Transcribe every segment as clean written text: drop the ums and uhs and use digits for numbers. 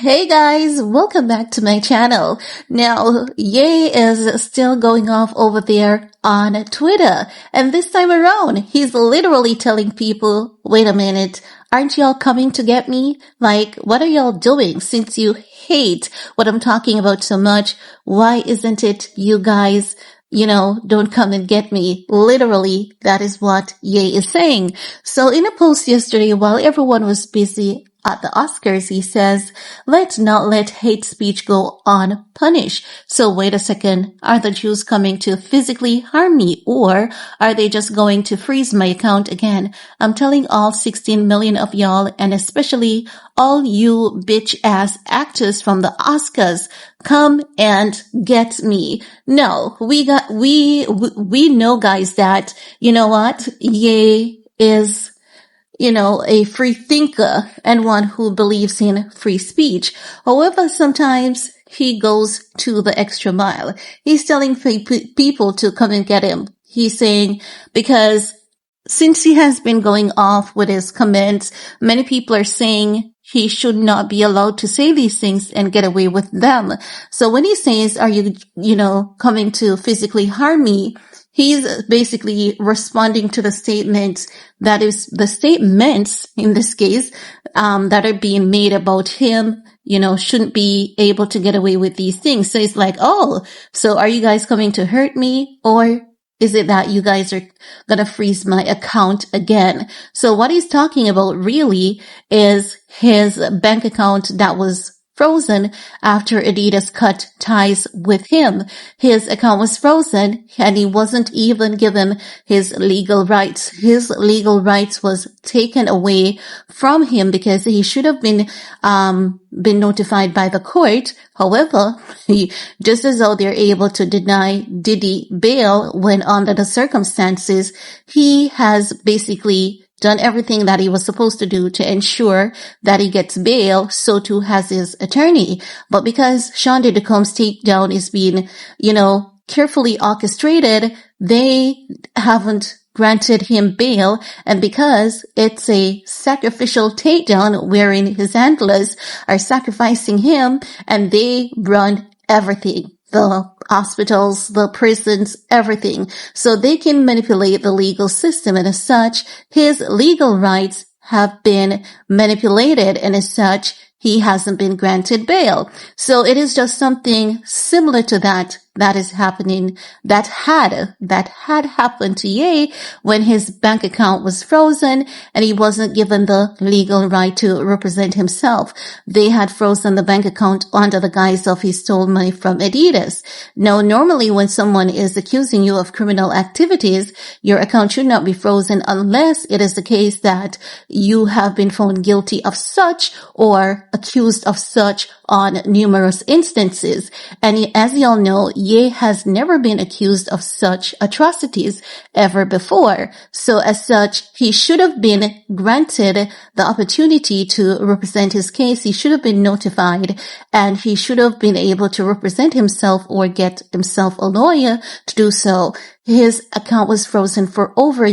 Hey guys, welcome back to my channel. Now, Ye is still going off over there on Twitter, and this time around, he's literally telling people, wait a minute, aren't y'all coming to get me? Like, what are y'all doing since you hate what I'm talking about so much? Why isn't it you guys don't come and get me? Literally, that is what Ye is saying. So in a post yesterday, while everyone was busy at the Oscars, he says, let's not let hate speech go unpunished. So wait a second. Are the Jews coming to physically harm me, or are they just going to freeze my account again? I'm telling all 16 million of y'all, and especially all you bitch ass actors from the Oscars, come and get me. No, we know, guys, that, you know what? Ye is a free thinker and one who believes in free speech. However, sometimes he goes to the extra mile. He's telling people to come and get him. He's saying, because since he has been going off with his comments, many people are saying he should not be allowed to say these things and get away with them. So when he says, are you, coming to physically harm me? He's basically responding to the statements in this case, that are being made about him, shouldn't be able to get away with these things. So it's like, oh, so are you guys coming to hurt me? Or is it that you guys are gonna freeze my account again? So what he's talking about really is his bank account that was frozen after Adidas cut ties with him. His account was frozen and he wasn't even given his legal rights. His legal rights was taken away from him because he should have been notified by the court. However, just as though they're able to deny Diddy bail when under the circumstances, he has basically done everything that he was supposed to do to ensure that he gets bail. So too has his attorney. But because Sean Diddy Combs' takedown is being, carefully orchestrated, they haven't granted him bail. And because it's a sacrificial takedown wherein his handlers are sacrificing him and they run everything. The hospitals, the prisons, everything. So they can manipulate the legal system, and as such, his legal rights have been manipulated, and as such, he hasn't been granted bail. So it is just something similar to that is happening, that had happened to Ye when his bank account was frozen and he wasn't given the legal right to represent himself. They had frozen the bank account under the guise of he stole money from Adidas. Now, normally when someone is accusing you of criminal activities, your account should not be frozen unless it is the case that you have been found guilty of such or accused of such on numerous instances. And as y'all know, Ye has never been accused of such atrocities ever before. So as such, he should have been granted the opportunity to represent his case. He should have been notified and he should have been able to represent himself or get himself a lawyer to do so. His account was frozen for over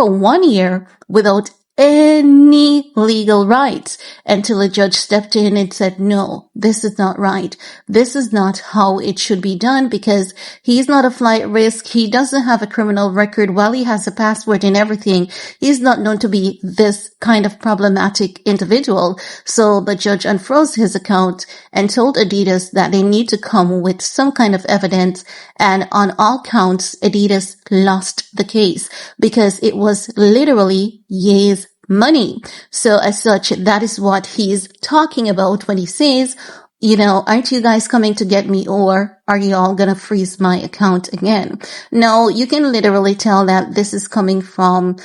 1 year without any legal rights until a judge stepped in and said, no, this is not right. This is not how it should be done because he's not a flight risk. He doesn't have a criminal record. While he has a passport and everything, he's not known to be this kind of problematic individual. So the judge unfroze his account and told Adidas that they need to come with some kind of evidence. And on all counts, Adidas lost the case because it was literally Ye's money. So as such, that is what he's talking about when he says, aren't you guys coming to get me, or are you all gonna freeze my account again? No, you can literally tell that this is coming from,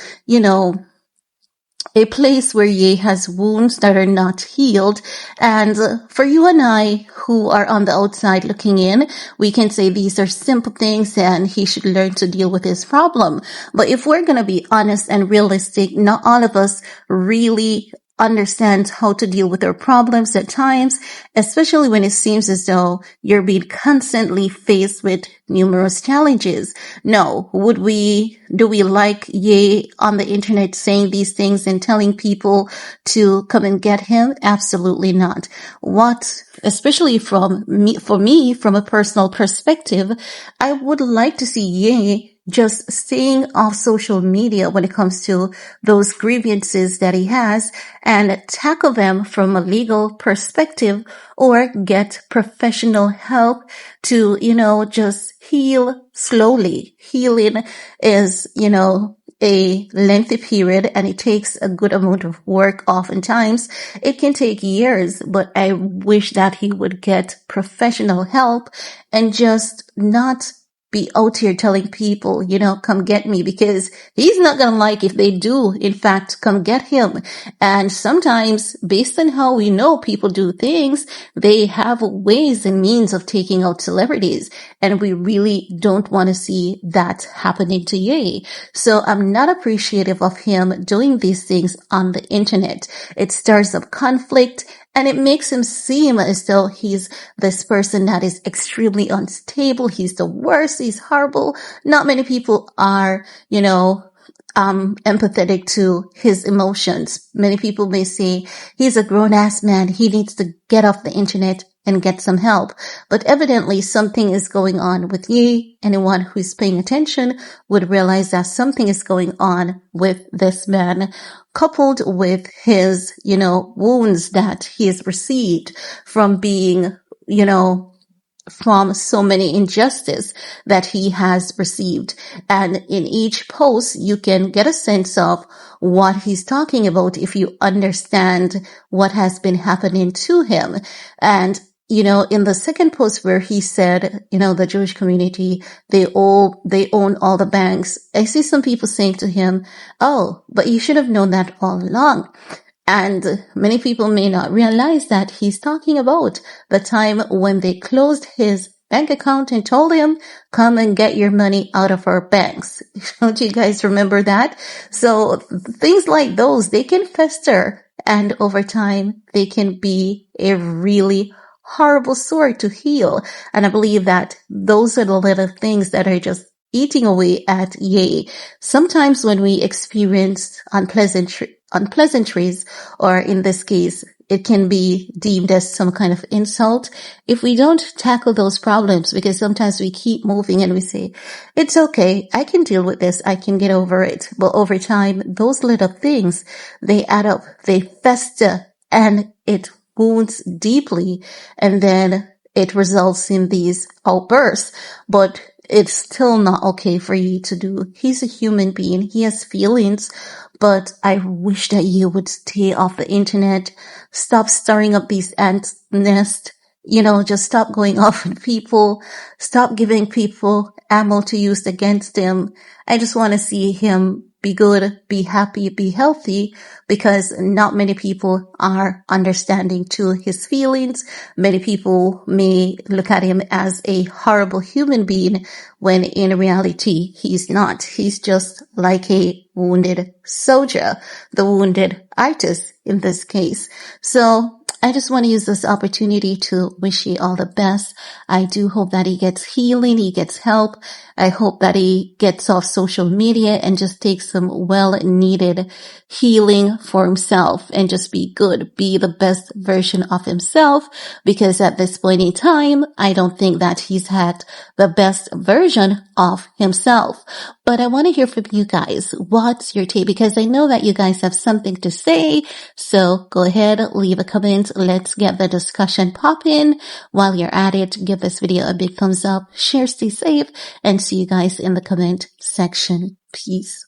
a place where Ye has wounds that are not healed. And for you and I who are on the outside looking in, we can say these are simple things and he should learn to deal with his problem. But if we're going to be honest and realistic, not all of us really understand how to deal with their problems at times, especially when it seems as though you're being constantly faced with numerous challenges. No, do we like Ye on the internet saying these things and telling people to come and get him? Absolutely not. Especially for me, from a personal perspective, I would like to see Ye just staying off social media when it comes to those grievances that he has and tackle them from a legal perspective or get professional help to, just heal slowly. Healing is, a lengthy period and it takes a good amount of work. Oftentimes it can take years, but I wish that he would get professional help and just not be out here telling people, come get me, because he's not going to like if they do, in fact, come get him. And sometimes, based on how we know people do things, they have ways and means of taking out celebrities. And we really don't want to see that happening to Ye. So I'm not appreciative of him doing these things on the internet. It stirs up conflict. And it makes him seem as though he's this person that is extremely unstable. He's the worst. He's horrible. Not many people are, empathetic to his emotions. Many people may say he's a grown-ass man. He needs to get off the internet and get some help. But evidently something is going on with Ye. Anyone who's paying attention would realize that something is going on with this man, coupled with his, wounds that he has received from being, from so many injustice that he has received. And in each post, you can get a sense of what he's talking about if you understand what has been happening to him. And in the second post where he said, the Jewish community, they own all the banks. I see some people saying to him, oh, but you should have known that all along. And many people may not realize that he's talking about the time when they closed his bank account and told him, come and get your money out of our banks. Don't you guys remember that? So things like those, they can fester, and over time they can be a really horrible sore to heal. And I believe that those are the little things that are just eating away at Ye. Sometimes when we experience unpleasantries, or in this case, it can be deemed as some kind of insult if we don't tackle those problems, because sometimes we keep moving and we say, it's okay, I can deal with this, I can get over it. But over time, those little things, they add up, they fester, and it wounds deeply, and then it results in these outbursts. But it's still not okay for you to do. He's a human being. He has feelings, but I wish that you would stay off the internet. Stop stirring up these ants' nest. Just stop going off on people. Stop giving people ammo to use against him. I just want to see him be good, be happy, be healthy, because not many people are understanding to his feelings. Many people may look at him as a horrible human being when in reality he's not. He's just like a wounded soldier, the wounded artist in this case. So I just want to use this opportunity to wish you all the best. I do hope that he gets healing, he gets help. I hope that he gets off social media and just takes some well-needed healing for himself and just be good, be the best version of himself, because at this point in time, I don't think that he's had the best version of himself. But I want to hear from you guys. What's your take? Because I know that you guys have something to say. So go ahead, leave a comment. Let's get the discussion popping. While you're at it, give this video a big thumbs up, share, stay safe, and see you guys in the comment section. Peace.